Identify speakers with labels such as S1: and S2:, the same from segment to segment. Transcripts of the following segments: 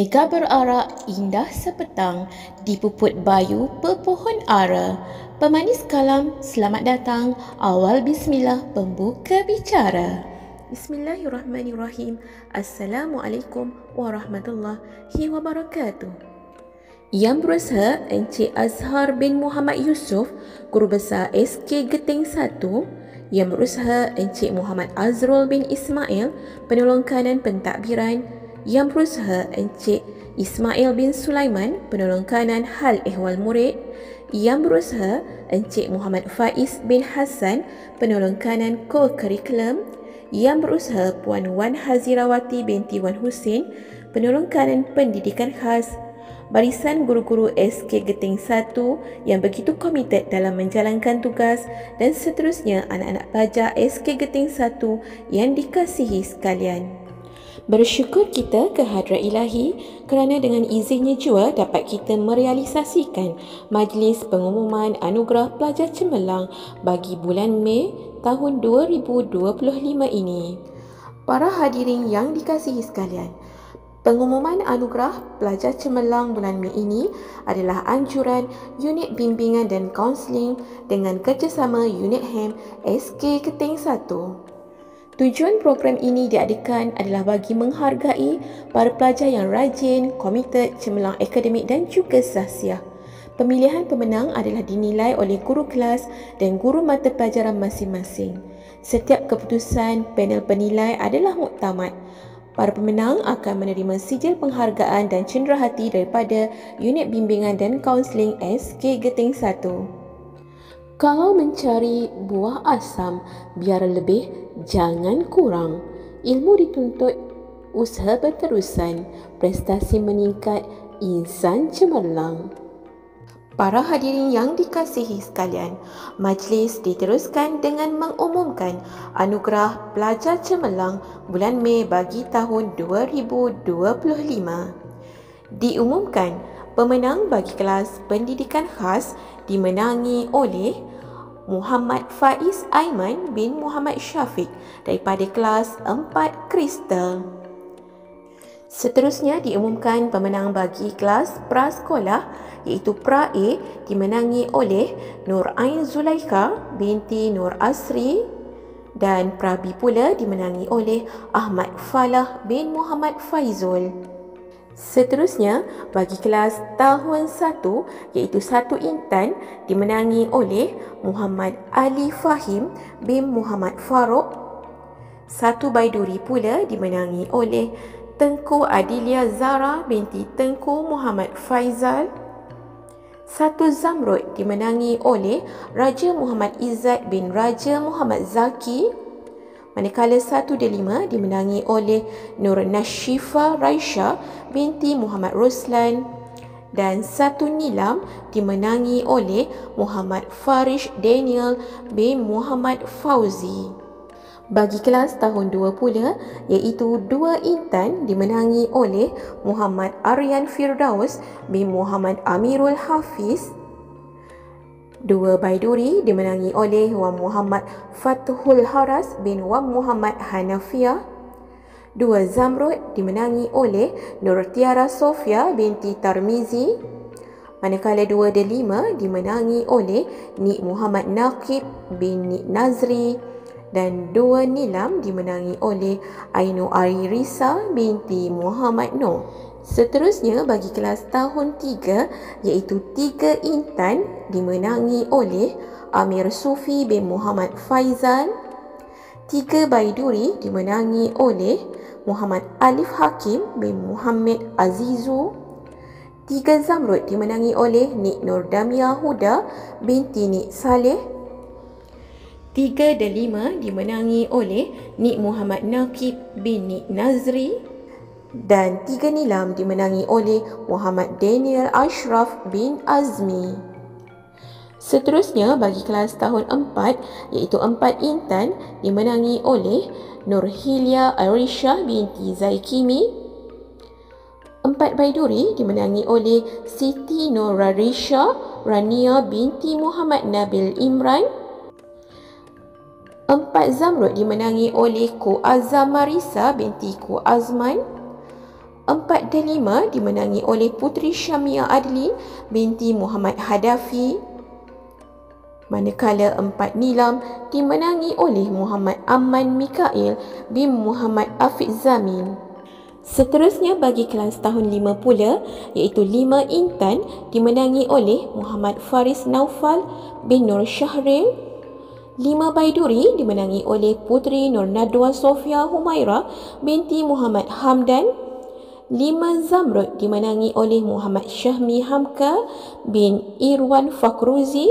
S1: Mega berarak indah sepetang, dipuput bayu pepohon ara. Pemanis kalam, selamat datang, awal bismillah pembuka bicara. Bismillahirrahmanirrahim. Assalamualaikum warahmatullahi wabarakatuh. Yang berusaha Encik Azhar bin Muhammad Yusof, Guru Besar SK Geting 1. Yang berusaha Encik Muhammad Azrul bin Ismail, Penolong Kanan Pentadbiran. Yang berusaha Encik Ismail bin Sulaiman, Penolong Kanan Hal Ehwal Murid. Yang berusaha Encik Muhammad Faiz bin Hassan, Penolong Kanan Co-Curriculum. Yang berusaha Puan Wan Hazirawati binti Wan Husin, Penolong Kanan Pendidikan Khas. Barisan guru-guru SK Geting 1 yang begitu komited dalam menjalankan tugas, dan seterusnya anak-anak pelajar SK Geting 1 yang dikasihi sekalian. Bersyukur kita ke hadrat ilahi kerana dengan izinnya jua dapat kita merealisasikan majlis pengumuman anugerah pelajar cemerlang bagi bulan Mei tahun 2025 ini. Para hadirin yang dikasihi sekalian, pengumuman anugerah pelajar cemerlang bulan Mei ini adalah anjuran Unit Bimbingan dan Kaunseling dengan kerjasama Unit HEM SK Geting 1. Tujuan program ini diadakan adalah bagi menghargai para pelajar yang rajin, komited, cemerlang akademik dan juga sahsiah. Pemilihan pemenang adalah dinilai oleh guru kelas dan guru mata pelajaran masing-masing. Setiap keputusan panel penilai adalah muktamad. Para pemenang akan menerima sijil penghargaan dan cenderahati daripada Unit Bimbingan dan Kaunseling SK Geting 1. Kalau mencari buah asam, biar lebih, jangan kurang. Ilmu dituntut, usaha berterusan, prestasi meningkat, insan cemerlang. Para hadirin yang dikasihi sekalian, majlis diteruskan dengan mengumumkan anugerah pelajar cemerlang bulan Mei bagi tahun 2025. Diumumkan, pemenang bagi kelas pendidikan khas dimenangi oleh Muhammad Faiz Aiman bin Muhammad Syafiq daripada kelas 4 Kristal. Seterusnya diumumkan pemenang bagi kelas prasekolah iaitu Pra A dimenangi oleh Nur Ain Zulaikha binti Nur Asri, dan Pra B pula dimenangi oleh Ahmad Falah bin Muhammad Faizul. Seterusnya bagi kelas tahun 1 iaitu 1 Intan dimenangi oleh Muhammad Ali Fahim bin Muhammad Farouk. 1 Baiduri pula dimenangi oleh Tengku Adilia Zara binti Tengku Muhammad Faizal. 1 Zamrud dimenangi oleh Raja Muhammad Izzat bin Raja Muhammad Zaki. Manakala 1 Delima dimenangi oleh Nur Nashifa Raisha binti Muhammad Roslan, dan 1 Nilam dimenangi oleh Muhammad Farish Daniel bin Muhammad Fauzi. Bagi kelas tahun 2 pula iaitu 2 Intan dimenangi oleh Muhammad Aryan Firdaus bin Muhammad Amirul Hafiz. 2 Baiduri dimenangi oleh Wan Muhammad Fathul Haras bin Wan Muhammad Hanafiah. 2 Zamrud dimenangi oleh Nur Tiara Sofia binti Tarmizi. Manakala 2 Delima dimenangi oleh Nik Muhammad Naqib bin Nik Nazri, dan 2 Nilam dimenangi oleh Ainu Airisa binti Muhammad Noh. Seterusnya bagi kelas tahun 3 iaitu 3 Intan dimenangi oleh Amir Sufi bin Muhammad Faizal. 3 Baiduri dimenangi oleh Muhammad Alif Hakim bin Muhammad Azizu. 3 Zamrud dimenangi oleh Nik Nur Damia Huda binti Nik Saleh. 3 Delima dimenangi oleh Nik Muhammad Naqib bin Nik Nazri, dan 3 Nilam dimenangi oleh Muhammad Daniel Ashraf bin Azmi. Seterusnya bagi kelas tahun 4 iaitu 4 Intan dimenangi oleh Nur Hilia Airisha binti Zaikimi. 4 Baiduri dimenangi oleh Siti Nur Rarisha Rania binti Muhammad Nabil Imran. 4 Zamrud dimenangi oleh Ko Azam Marisa binti Ko Azman. 4 4 dan 5 dimenangi oleh Puteri Syamia Adli binti Muhammad Hadafi. Manakala 4 nilam dimenangi oleh Muhammad Aman Mikail bin Muhammad Afiq Zamin. Seterusnya bagi kelas tahun 5 pula, iaitu 5 intan dimenangi oleh Muhammad Faris Naufal bin Nur Syahril. 5 baiduri dimenangi oleh Puteri Nur Nadwa Sofia Humaira binti Muhammad Hamdan. 5 zamrud dimenangi oleh Muhammad Syahmi Hamka bin Irwan Fakruzi.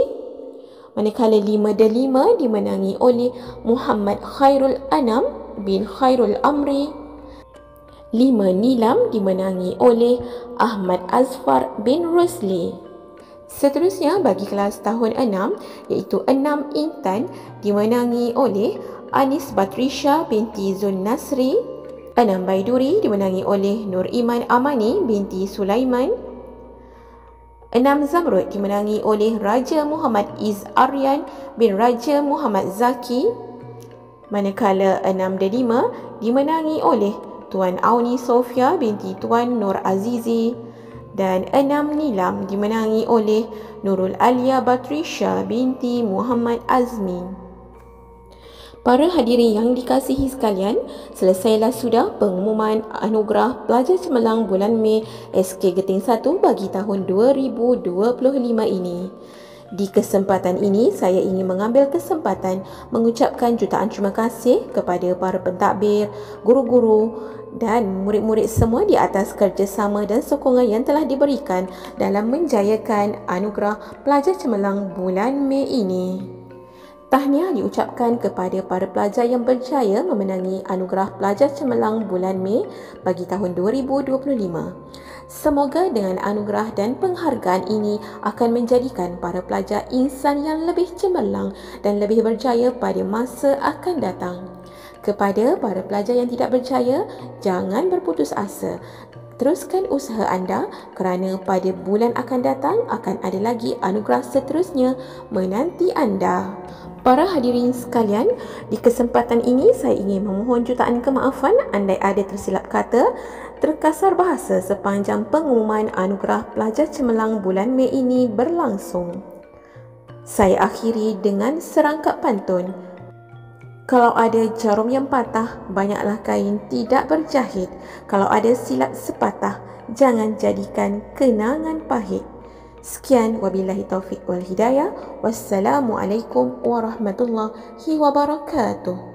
S1: Manakala 5 dan 5 dimenangi oleh Muhammad Khairul Anam bin Khairul Amri. 5 nilam dimenangi oleh Ahmad Azfar bin Rosli. Seterusnya bagi kelas tahun 6, iaitu 6 intan dimenangi oleh Anis Batrisha binti Zul Nasri. 6 baiduri dimenangi oleh Nur Iman Amani binti Sulaiman. 6 zamrud dimenangi oleh Raja Muhammad Iz Aryan bin Raja Muhammad Zaki. Manakala 6 dan 5 dimenangi oleh Tuan Auni Sofia binti Tuan Nur Azizi. Dan 6 nilam dimenangi oleh Nurul Alia Batrisha binti Muhammad Azmi. Para hadirin yang dikasihi sekalian, selesailah sudah pengumuman anugerah pelajar cemerlang bulan Mei SK Geting 1 bagi tahun 2025 ini. Di kesempatan ini, saya ingin mengambil kesempatan mengucapkan jutaan terima kasih kepada para pentadbir, guru-guru dan murid-murid semua di atas kerjasama dan sokongan yang telah diberikan dalam menjayakan anugerah pelajar cemerlang bulan Mei ini. Tahniah diucapkan kepada para pelajar yang berjaya memenangi anugerah pelajar cemerlang bulan Mei bagi tahun 2025. Semoga dengan anugerah dan penghargaan ini akan menjadikan para pelajar insan yang lebih cemerlang dan lebih berjaya pada masa akan datang. Kepada para pelajar yang tidak berjaya, jangan berputus asa. Teruskan usaha anda kerana pada bulan akan datang akan ada lagi anugerah seterusnya menanti anda. Para hadirin sekalian, di kesempatan ini saya ingin memohon jutaan kemaafan andai ada tersilap kata, terkasar bahasa sepanjang pengumuman anugerah pelajar cemerlang bulan Mei ini berlangsung. Saya akhiri dengan serangkap pantun. Kalau ada jarum yang patah, banyaklah kain tidak berjahit. Kalau ada silap sepatah, jangan jadikan kenangan pahit. Sekian, wabillahi taufiq wal hidayah. Wassalamualaikum warahmatullahi wabarakatuh.